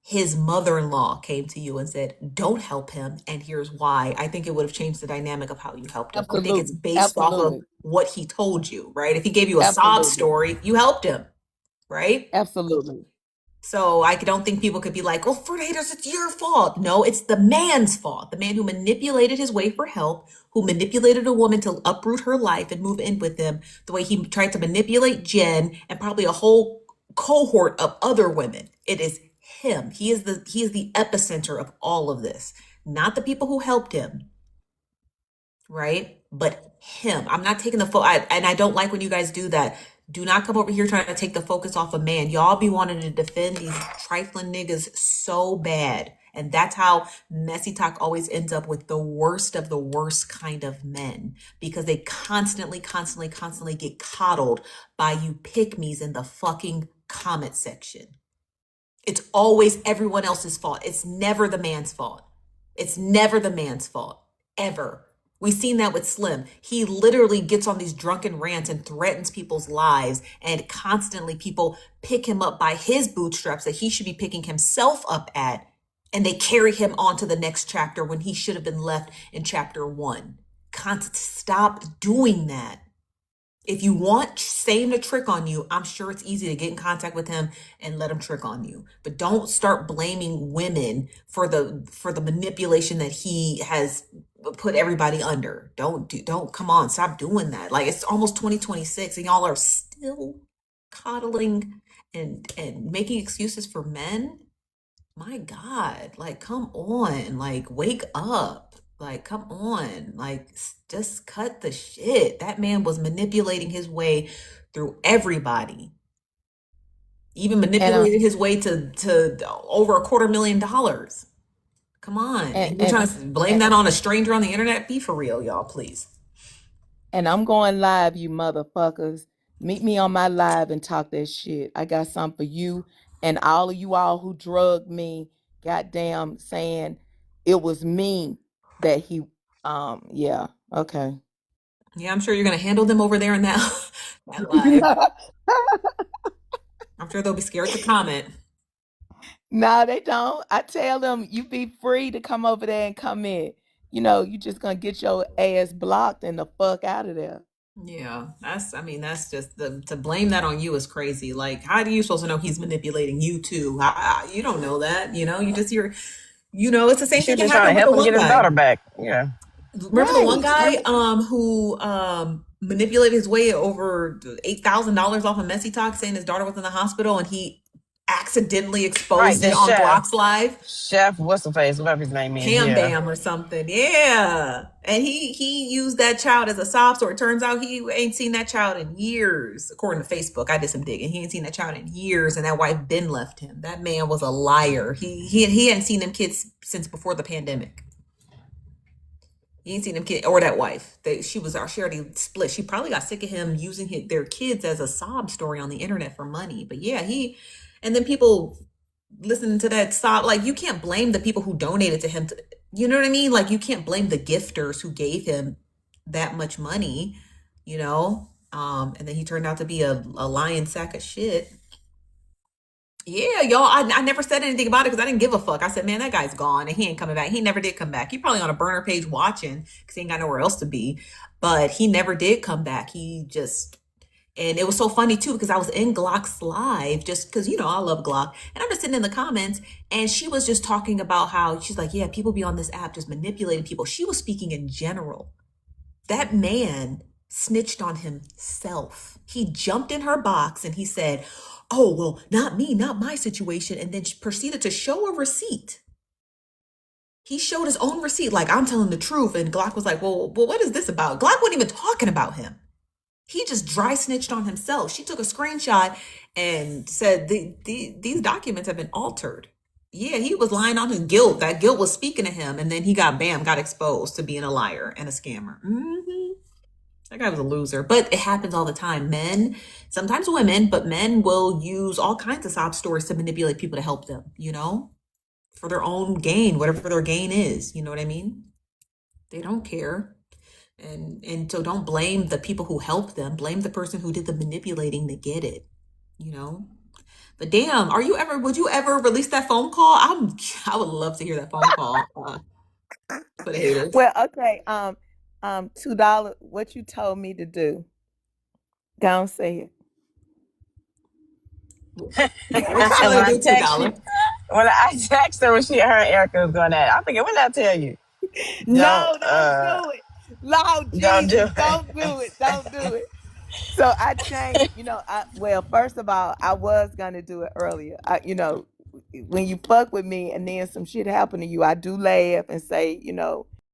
his mother-in-law came to you and said, "Don't help him," and here's why, I think it would have changed the dynamic of how you helped him. I think it's Absolutely. based off of Absolutely. what he told you, right? If he gave you a sob Absolutely. story, you helped him, right? Absolutely. So I don't think people could be like, well, for haters, it's your fault. No, it's the man's fault. The man who manipulated his way for help, who manipulated a woman to uproot her life and move in with him, the way he tried to manipulate Jen and probably a whole cohort of other women. It is him. He is the epicenter of all of this, not the people who helped him, right? But him. I'm not taking the and I don't like when you guys do that. Do not come over here trying to take the focus off a man. Y'all be wanting to defend these trifling niggas so bad. And that's how messy talk always ends up with the worst of the worst kind of men, because they constantly, constantly, constantly get coddled by you pick me's in the fucking comment section. It's always everyone else's fault. It's never the man's fault. It's never the man's fault, ever. We've seen that with Slim. He literally gets on these drunken rants and threatens people's lives, and constantly people pick him up by his bootstraps that he should be picking himself up at, and they carry him on to the next chapter when he should have been left in chapter one. Stop doing that. If you want Same to trick on you, I'm sure it's easy to get in contact with him and let him trick on you. But don't start blaming women for the manipulation that he has put everybody under. Don't come on, stop doing that. Like, it's almost 2026 and y'all are still coddling and making excuses for men. My God, like, come on, like, wake up. Like, come on, like, just cut the shit. That man was manipulating his way through everybody, even And manipulated his way to over $250,000. Come on. and And you're and trying to blame that on a stranger on the internet? Be for real, y'all, please. and I'm going live, you motherfuckers. Meet me on my live and talk that shit. I got something for you and all of you all who drugged me, goddamn, saying it was me that he yeah, okay. Yeah, I'm sure you're gonna handle them over there in that that live. I'm sure they'll be scared to comment. No, they don't. I tell them you be free to come over there and come in. You know, you just gonna get your ass blocked and the fuck out of there. Yeah, I mean, that's just to blame that on you is crazy. Like, how do you supposed to know he's manipulating you too? You don't know that, it's the same She thing was that just trying happened to with help the him one get his guy. daughter back. Yeah. Remember the one Right. guy who manipulated his way over $8,000 off of Messy Talk, saying his daughter was in the hospital, and he accidentally Right, exposed it this on chef. Glock's Live. Chef, what's the face? Whatever his name is. Ham Yeah. Bam or something. Yeah. And he used that child as a sob story. It turns out he ain't seen that child in years. According to Facebook, I did some digging. He ain't seen that child in years, and that wife been left him. That man was a liar. He hadn't seen them kids since before the pandemic. You ain't seen them kid or that wife. She already split. She probably got sick of him using their kids as a sob story on the internet for money. But yeah, and then people listening to that sob, like, you can't blame the people who donated to him. You know what I mean? Like, you can't blame the gifters who gave him that much money, you know? And then he turned out to be a lying sack of shit. Yeah, y'all. I never said anything about it because I didn't give a fuck. I said, man, that guy's gone and he ain't coming back. He never did come back. He probably on a burner page watching because he ain't got nowhere else to be. But he never did come back. He just and it was so funny too because I was in Glock's live just because I love Glock and I'm just sitting in the comments and she was just talking about how she's like, yeah, people be on this app just manipulating people. She was speaking in general. That man snitched on himself. He jumped in her box and he said, oh, well, not me, not my situation. And then she proceeded to show a receipt. He showed his own receipt, like, I'm telling the truth. And Glock was like, well, what is this about? Glock wasn't even talking about him. He just dry snitched on himself. She took a screenshot and said, these documents have been altered. Yeah, he was lying on his guilt. That guilt was speaking to him. And then he got exposed to being a liar and a scammer. That guy was a loser, but it happens all the time. Men, sometimes women, but men will use all kinds of sob stories to manipulate people to help them, for their own gain, whatever their gain is. You know what I mean? They don't care. And so don't blame the people who help them. Blame the person who did the manipulating to get it, you know? But damn, would you ever release that phone call? I would love to hear that phone call for the haters. Well, okay. $2. What you told me to do? Go and say What you And tell when her to I do, $2? text you, when I text her when her and Erica was going at it, I forget what did I tell you. it. Don't No, don't do it. Lord don't Jesus, do don't do it. Don't do it. So I changed, first of all, I was gonna do it earlier. When you fuck with me and then some shit happen to you, I do laugh and say,